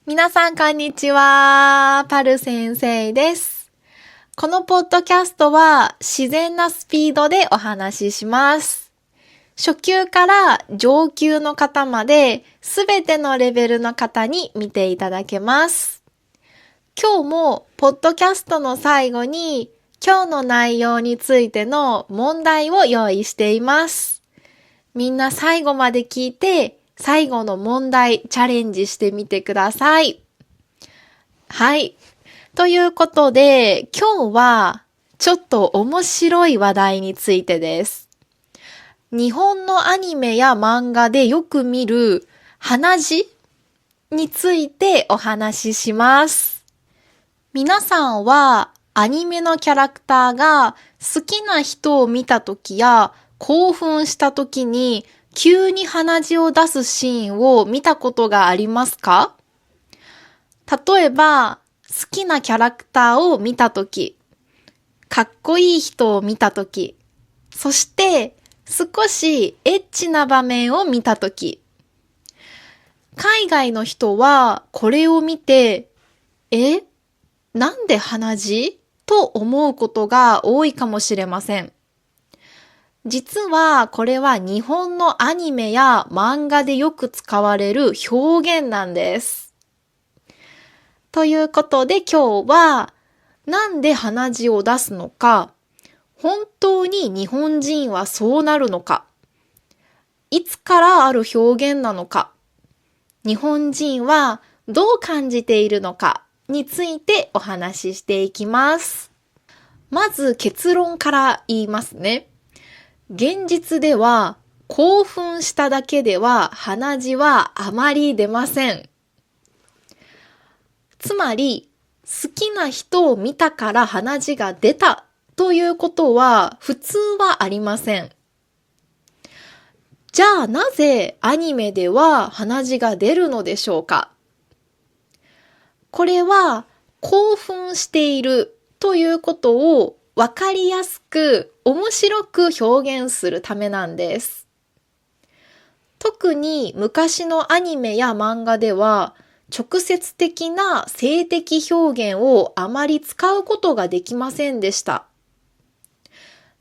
皆さんこんにちは。パル先生です。このポッドキャストは自然なスピードでお話しします。初級から上級の方まで、すべてのレベルの方に見ていただけます。今日もポッドキャストの最後に、今日の内容についての問題を用意しています。みんな最後まで聞いて、最後の問題チャレンジしてみてください。はい。ということで、今日はちょっと面白い話題についてです。日本のアニメや漫画でよく見る鼻血についてお話しします。皆さんはアニメのキャラクターが好きな人を見たときや興奮したときに急に鼻血を出すシーンを見たことがありますか？例えば、好きなキャラクターを見たとき、かっこいい人を見たとき、そして少しエッチな場面を見たとき、海外の人はこれを見て、なんで鼻血？と思うことが多いかもしれません。実はこれは日本のアニメや漫画でよく使われる表現なんです。ということで今日はなんで鼻血を出すのか、本当に日本人はそうなるのか、いつからある表現なのか、日本人はどう感じているのかについてお話ししていきます。まず結論から言いますね。現実では興奮しただけでは鼻血はあまり出ません。つまり好きな人を見たから鼻血が出たということは普通はありません。じゃあなぜアニメでは鼻血が出るのでしょうか？これは興奮しているということをわかりやすく面白く表現するためなんです。特に昔のアニメや漫画では直接的な性的表現をあまり使うことができませんでした。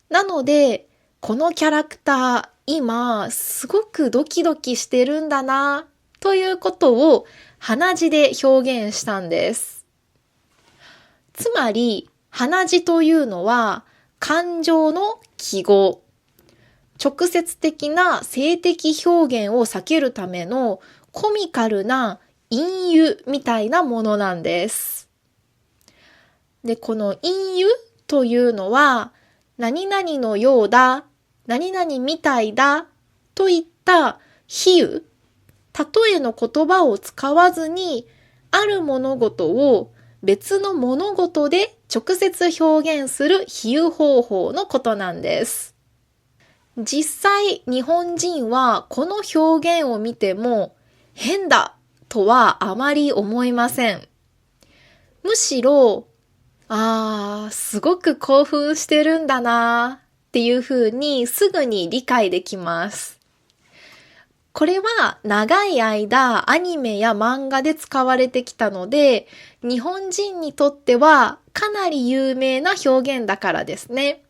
なので、このキャラクター今すごくドキドキしてるんだなということを鼻血で表現したんです。つまり、鼻血というのは感情の記号。直接的な性的表現を避けるためのコミカルな隠喩みたいなものなんです。で、この隠喩というのは、何々のようだ、何々みたいだといった比喩、例えの言葉を使わずに、ある物事を別の物事で直接表現する比喩方法のことなんです。実際日本人はこの表現を見ても変だとはあまり思いません。むしろ、すごく興奮してるんだなっていうふうにすぐに理解できます。これは長い間アニメや漫画で使われてきたので、日本人にとってはかなり有名な表現だからですね。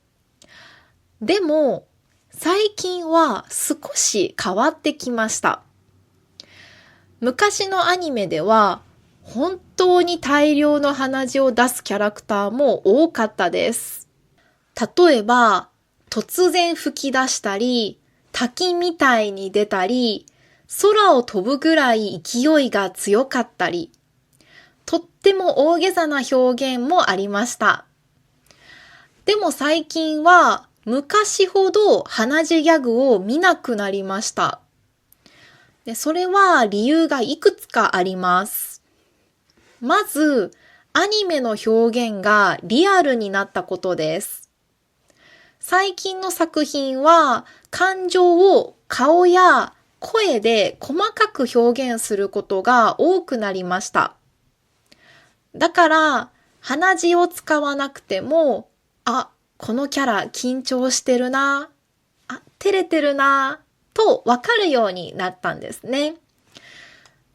でも、最近は少し変わってきました。昔のアニメでは本当に大量の鼻血を出すキャラクターも多かったです。例えば、突然吹き出したり、滝みたいに出たり、空を飛ぶぐらい勢いが強かったり、とっても大げさな表現もありました。でも最近は昔ほど鼻血ギャグを見なくなりました。で、それは理由がいくつかあります。まず、アニメの表現がリアルになったことです。最近の作品は感情を顔や声で細かく表現することが多くなりました。だから、鼻血を使わなくても、このキャラ緊張してるな、照れてるな、とわかるようになったんですね。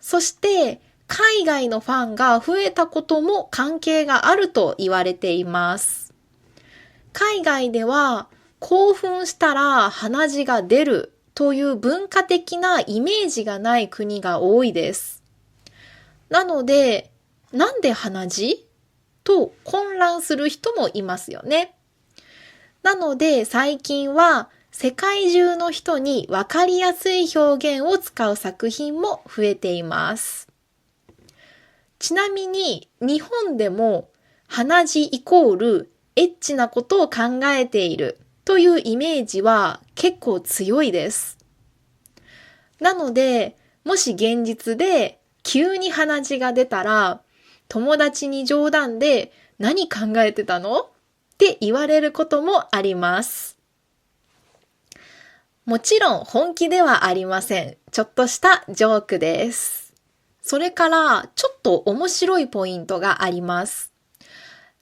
そして、海外のファンが増えたことも関係があると言われています。海外では興奮したら鼻血が出るという文化的なイメージがない国が多いです。なので、なんで鼻血と混乱する人もいますよね。なので最近は世界中の人にわかりやすい表現を使う作品も増えています。ちなみに日本でも鼻血イコールエッチなことを考えているというイメージは結構強いです。なので、もし現実で急に鼻血が出たら、友達に冗談で何考えてたの？って言われることもあります。もちろん本気ではありません。ちょっとしたジョークです。それからちょっと面白いポイントがあります。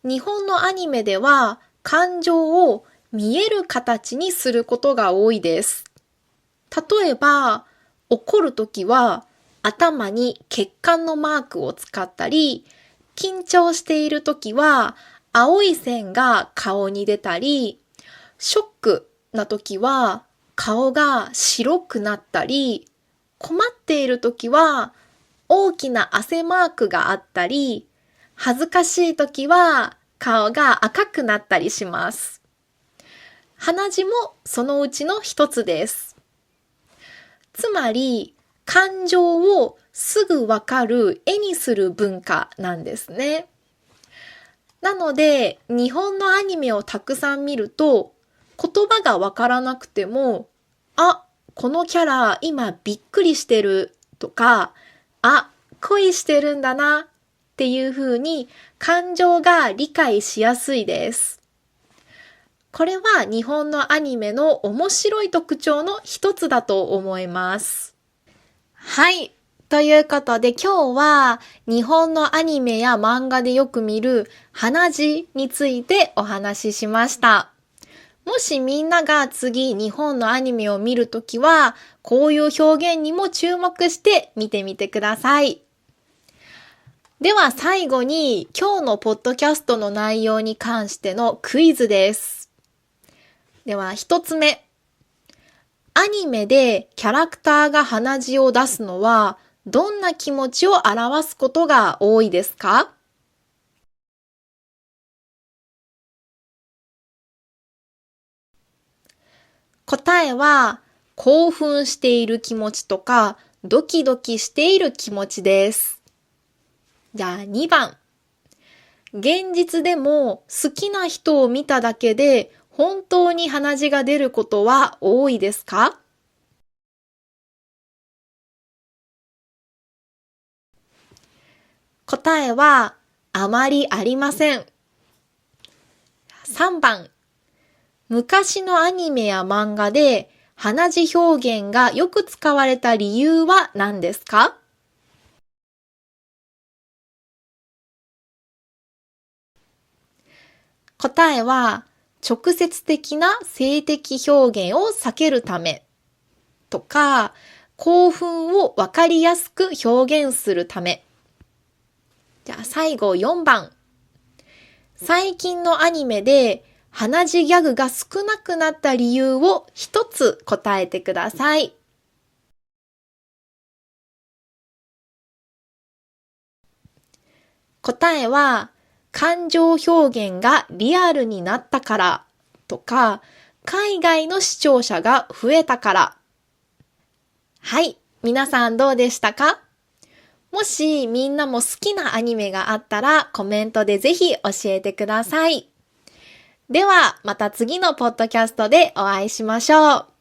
日本のアニメでは感情を見える形にすることが多いです。例えば、怒るときは頭に血管のマークを使ったり、緊張しているときは青い線が顔に出たり、ショックなときは顔が白くなったり、困っているときは大きな汗マークがあったり、恥ずかしいときは顔が赤くなったりします。鼻血もそのうちの一つです。つまり、感情をすぐわかる絵にする文化なんですね。なので、日本のアニメをたくさん見ると、言葉がわからなくても、あ、このキャラ今びっくりしてるとか、あ、恋してるんだなっていう風に感情が理解しやすいです。これは日本のアニメの面白い特徴の一つだと思います。はい。ということで今日は日本のアニメや漫画でよく見る鼻血についてお話ししました。もしみんなが次日本のアニメを見るときはこういう表現にも注目して見てみてください。では最後に今日のポッドキャストの内容に関してのクイズです。では一つ目。アニメでキャラクターが鼻血を出すのはどんな気持ちを表すことが多いですか？答えは興奮している気持ちとかドキドキしている気持ちです。じゃあ2番。現実でも好きな人を見ただけで本当に鼻血が出ることは多いですか？答えはあまりありません。3番。昔のアニメや漫画で鼻血表現がよく使われた理由は何ですか？答えは直接的な性的表現を避けるためとか、興奮をわかりやすく表現するため。じゃあ最後4番。最近のアニメで鼻血ギャグが少なくなった理由を一つ答えてください。答えは感情表現がリアルになったからとか、海外の視聴者が増えたから。はい、皆さんどうでしたか？もしみんなも好きなアニメがあったらコメントでぜひ教えてください。ではまた次のポッドキャストでお会いしましょう。